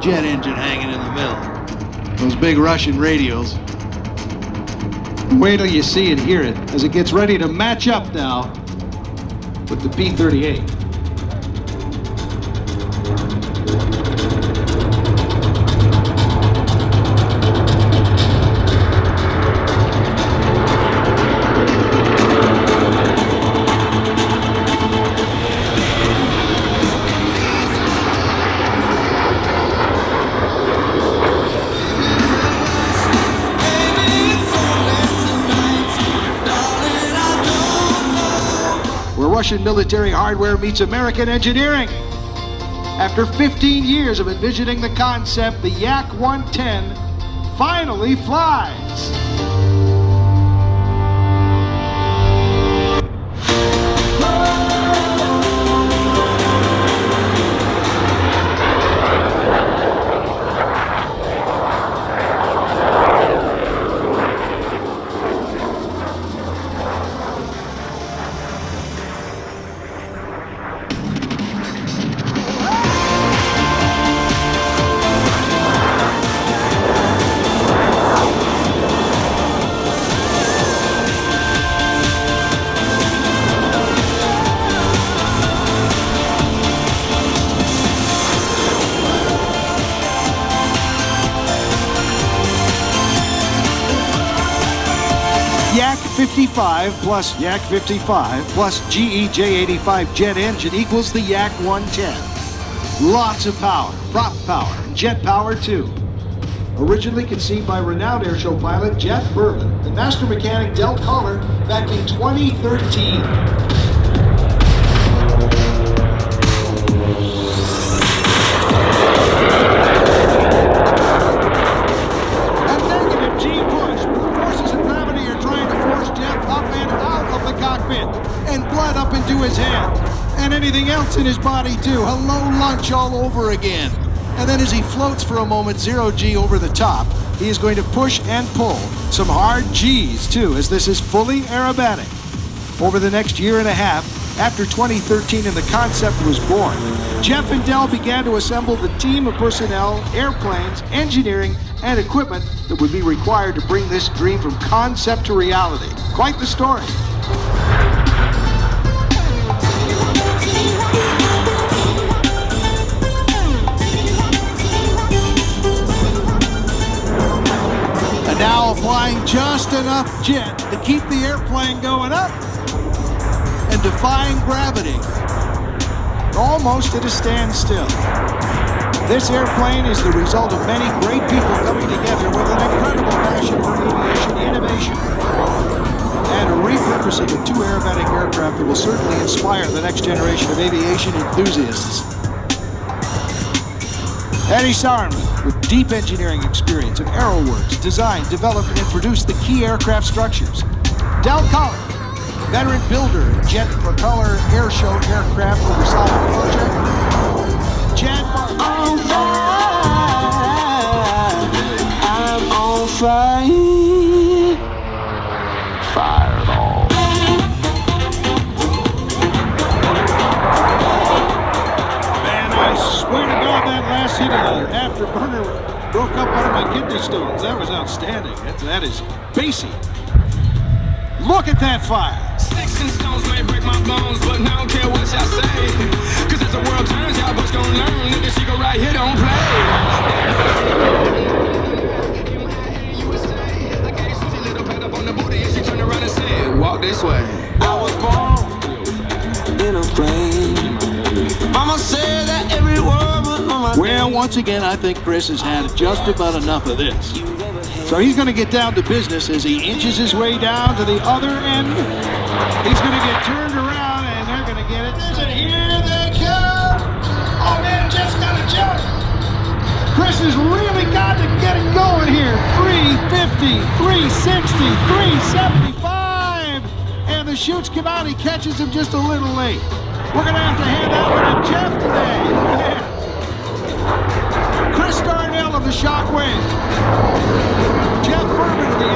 jet engine hanging in the middle. Those big Russian radials. Wait till you see and hear it as it gets ready to match up now with the P-38. Russian military hardware meets American engineering. After 15 years of envisioning the concept, the Yak-110 finally flies. Yak-55 plus Yak-55 plus GE J85 jet engine equals the Yak-110. Lots of power, prop power, and jet power too. Originally conceived by renowned airshow pilot Jeff Bourbon and master mechanic Del Collar back in 2013. And blood up into his hand, and anything else in his body too. Hello lunch all over again. And then as he floats for a moment, 0G over the top, he is going to push and pull some hard G's too, as this is fully aerobatic. Over the next year and a half, after 2013 and the concept was born, Jeff and Del began to assemble the team of personnel, airplanes, engineering, and equipment that would be required to bring this dream from concept to reality. Quite the story. Now applying just enough jet to keep the airplane going up and defying gravity, almost at a standstill. This airplane is the result of many great people coming together with an incredible passion for aviation innovation and a repurposing of two aerobatic aircraft that will certainly inspire the next generation of aviation enthusiasts. Eddie Sauerman, with deep engineering experience in AeroWorks, designed, developed, and produced the key aircraft structures. Del Collar, veteran builder in jet propeller airshow aircraft for the solid project. Chad Barker. On fire, I'm on fire. Fire it all. Man, I swear to God, that last hit of the afterburner broke up one of my kidney stones. That was outstanding. That is bassy. Look at that fire. Sticks and stones may break my bones, but I don't care what y'all say. Cause as the world turns, y'all boys gon' learn that this shit go right here don't play. I gave Susie a little pat up on the booty and she turned around and said, walk this way. I was born in a plane. Mama said that every word was on my Well, once again, I think Chris has had just about enough of this. So he's going to get down to business as he inches his way down to the other end. He's going to get turned around, and they're going to get it. And here they come. Oh, man, just got to jump. Chris has really got to get it going here. 350, 360, 375. And the chutes come out. He catches him just a little late. We're going to have to hand that one to Jeff today. Yeah. Chris Darnell of the Shockwave. Jeff Bourbon of the